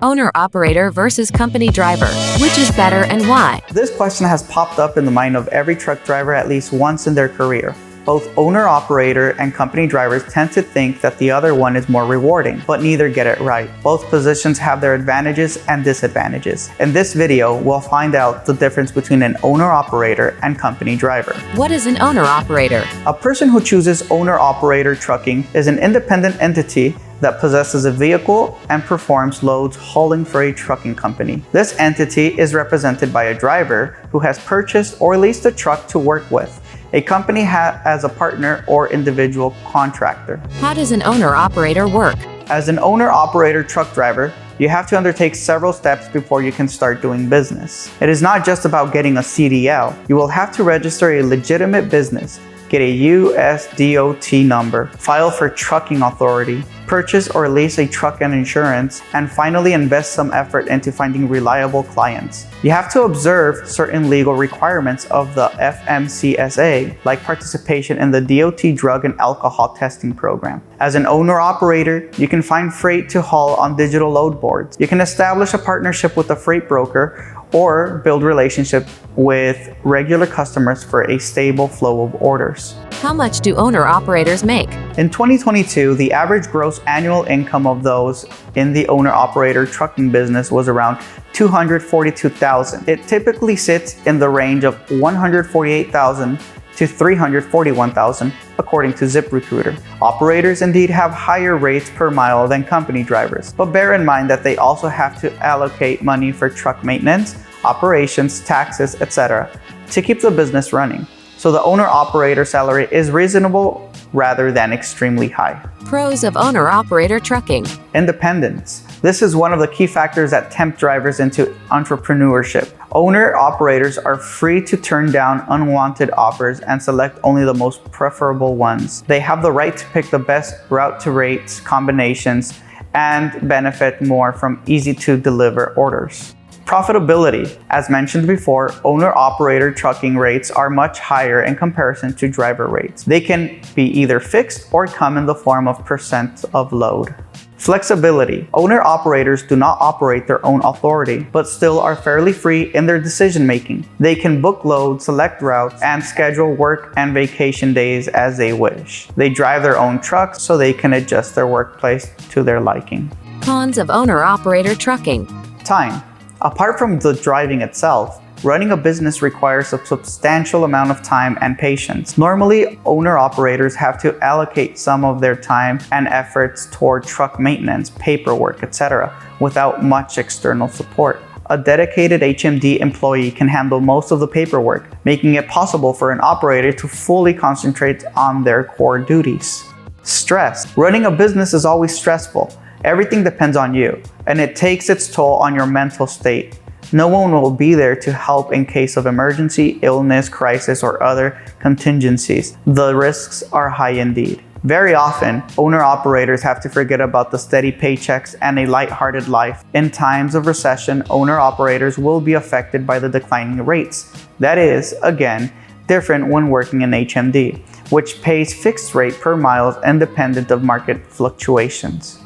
Owner-operator versus company driver. Which is better and why? This question has popped up in the mind of every truck driver at least once in their career. Both owner-operator and company drivers tend to think that the other one is more rewarding, but neither get it right. Both positions have their advantages and disadvantages. In this video, we'll find out the difference between an owner-operator and company driver. What is an owner-operator? A person who chooses owner-operator trucking is an independent entity that possesses a vehicle and performs loads hauling for a trucking company. This entity is represented by a driver who has purchased or leased a truck to work with. A company as a partner or individual contractor. How does an owner-operator work? As an owner-operator truck driver, you have to undertake several steps before you can start doing business. It is not just about getting a CDL. You will have to register a legitimate business, get a USDOT number, file for trucking authority, purchase or lease a truck and insurance, and finally invest some effort into finding reliable clients. You have to observe certain legal requirements of the FMCSA, like participation in the DOT drug and alcohol testing program. As an owner-operator, you can find freight to haul on digital load boards. You can establish a partnership with a freight broker or build relationships with regular customers for a stable flow of orders. How much do owner-operators make? In 2022, the average gross annual income of those in the owner-operator trucking business was around $242,000. It typically sits in the range of $148,000 to $341,000, according to ZipRecruiter. Operators indeed have higher rates per mile than company drivers, but bear in mind that they also have to allocate money for truck maintenance, operations, taxes, etc. to keep the business running. So the owner-operator salary is reasonable rather than extremely high. Pros of owner-operator trucking. Independence. This is one of the key factors that tempt drivers into entrepreneurship. Owner-operators are free to turn down unwanted offers and select only the most preferable ones. They have the right to pick the best route to rates, combinations, and benefit more from easy-to-deliver orders. Profitability. As mentioned before, owner-operator trucking rates are much higher in comparison to driver rates. They can be either fixed or come in the form of percent of load. Flexibility. Owner-operators do not operate their own authority, but still are fairly free in their decision-making. They can book loads, select routes, and schedule work and vacation days as they wish. They drive their own trucks, so they can adjust their workplace to their liking. Cons of owner-operator trucking. Time. Apart from the driving itself, running a business requires a substantial amount of time and patience. Normally, owner-operators have to allocate some of their time and efforts toward truck maintenance, paperwork, etc., without much external support. A dedicated HMD employee can handle most of the paperwork, making it possible for an operator to fully concentrate on their core duties. Stress. Running a business is always stressful. Everything depends on you, and it takes its toll on your mental state. No one will be there to help in case of emergency, illness, crisis, or other contingencies. The risks are high indeed. Very often, owner-operators have to forget about the steady paychecks and a lighthearted life. In times of recession, owner-operators will be affected by the declining rates. That is, again, different when working in HMD, which pays fixed rate per mile independent of market fluctuations.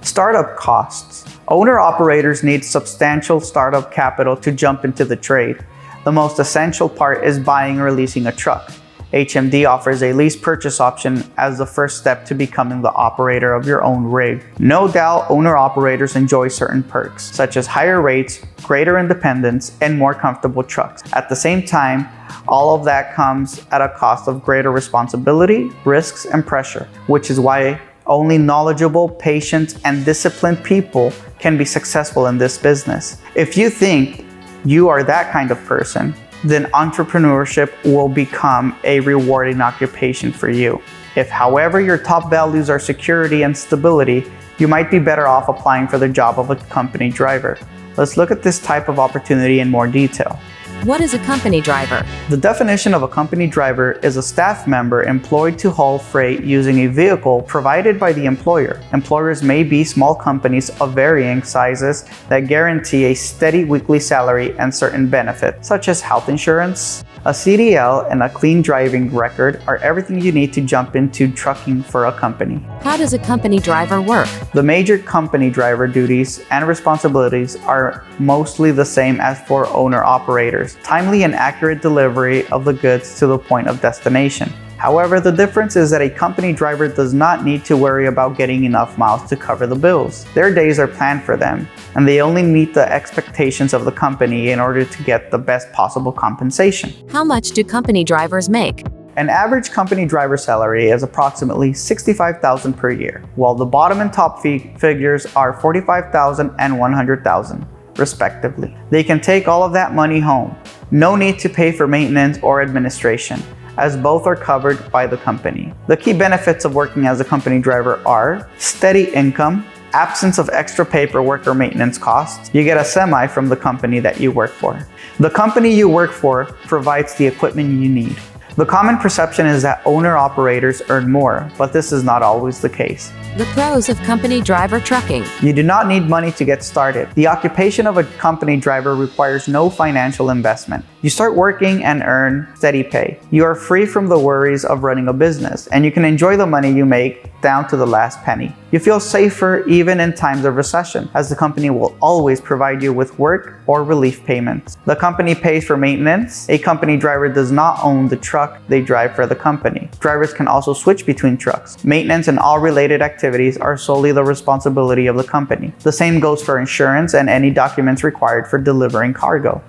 Startup costs. Owner-operators need substantial startup capital to jump into the trade. The most essential part is buying or leasing a truck. HMD offers a lease purchase option as the first step to becoming the operator of your own rig. No doubt, owner-operators enjoy certain perks, such as higher rates, greater independence, and more comfortable trucks. At the same time, all of that comes at a cost of greater responsibility, risks, and pressure, which is why only knowledgeable, patient, and disciplined people can be successful in this business. If you think you are that kind of person, then entrepreneurship will become a rewarding occupation for you. If, however, your top values are security and stability, you might be better off applying for the job of a company driver. Let's look at this type of opportunity in more detail. What is a company driver? The definition of a company driver is a staff member employed to haul freight using a vehicle provided by the employer. Employers may be small companies of varying sizes that guarantee a steady weekly salary and certain benefits, such as health insurance. A CDL and a clean driving record are everything you need to jump into trucking for a company. How does a company driver work? The major company driver duties and responsibilities are mostly the same as for owner-operators: timely and accurate delivery of the goods to the point of destination. However, the difference is that a company driver does not need to worry about getting enough miles to cover the bills. Their days are planned for them, and they only meet the expectations of the company in order to get the best possible compensation. How much do company drivers make? An average company driver salary is approximately $65,000 per year, while the bottom and top figures are $45,000 and $100,000, respectively. They can take all of that money home. No need to pay for maintenance or administration, as both are covered by the company. The key benefits of working as a company driver are steady income, absence of extra paperwork or maintenance costs. You get a semi from the company that you work for. The company you work for provides the equipment you need. The common perception is that owner-operators earn more, but this is not always the case. The pros of company driver trucking. You do not need money to get started. The occupation of a company driver requires no financial investment. You start working and earn steady pay. You are free from the worries of running a business, and you can enjoy the money you make down to the last penny. You feel safer even in times of recession, as the company will always provide you with work or relief payments. The company pays for maintenance. A company driver does not own the truck they drive for the company. Drivers can also switch between trucks. Maintenance and all related activities are solely the responsibility of the company. The same goes for insurance and any documents required for delivering cargo.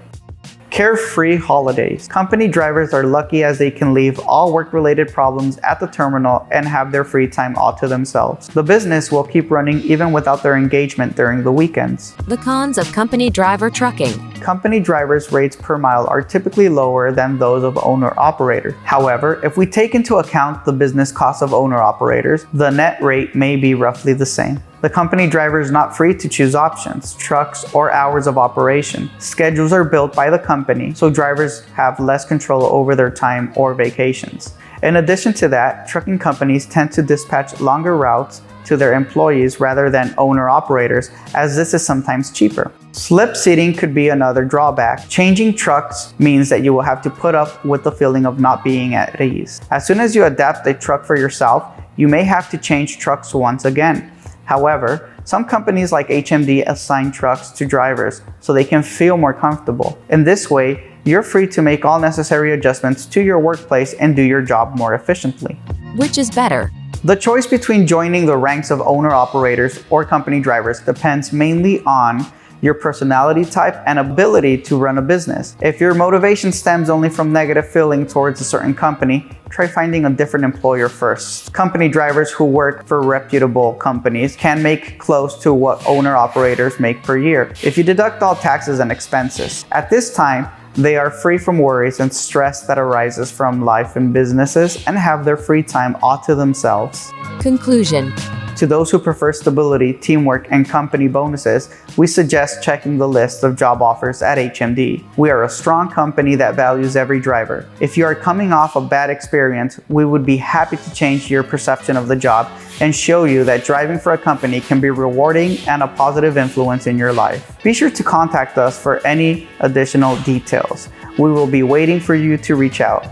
Carefree holidays. Company drivers are lucky as they can leave all work-related problems at the terminal and have their free time all to themselves. The business will keep running even without their engagement during the weekends. The cons of company driver trucking. Company drivers' rates per mile are typically lower than those of owner-operators. However, if we take into account the business costs of owner-operators, the net rate may be roughly the same. The company driver is not free to choose options, trucks, or hours of operation. Schedules are built by the company, so drivers have less control over their time or vacations. In addition to that, trucking companies tend to dispatch longer routes to their employees rather than owner-operators, as this is sometimes cheaper. Slip seating could be another drawback. Changing trucks means that you will have to put up with the feeling of not being at ease. As soon as you adapt a truck for yourself, you may have to change trucks once again. However, some companies like HMD assign trucks to drivers so they can feel more comfortable. In this way, you're free to make all necessary adjustments to your workplace and do your job more efficiently. Which is better? The choice between joining the ranks of owner-operators or company drivers depends mainly on your personality type and ability to run a business. If your motivation stems only from negative feeling towards a certain company, try finding a different employer first. Company drivers who work for reputable companies can make close to what owner-operators make per year if you deduct all taxes and expenses. At this time, they are free from worries and stress that arises from life and businesses and have their free time all to themselves. Conclusion. To those who prefer stability, teamwork, and company bonuses, we suggest checking the list of job offers at HMD. We are a strong company that values every driver. If you are coming off a bad experience, we would be happy to change your perception of the job and show you that driving for a company can be rewarding and a positive influence in your life. Be sure to contact us for any additional details. We will be waiting for you to reach out.